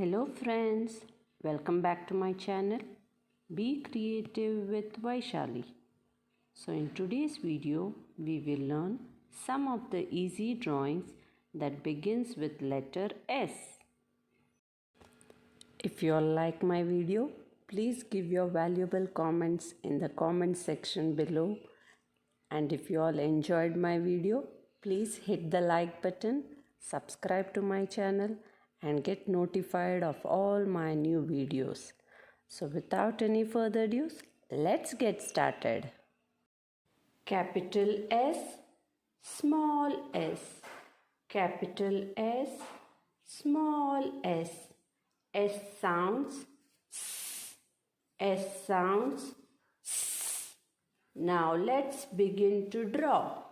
Hello friends, welcome back to my channel. Be creative with Vaishali. So in today's video, we will learn some of the easy drawings that begins with letter S. If you all like my video, please give your valuable comments in the comment section below. And if you all enjoyed my video, please hit the like button, subscribe to my channel and get notified of all my new videos. So without any further ado, let's get started. Capital S, small s. Capital S, small s. S sounds S. S sounds S. Now let's begin to draw.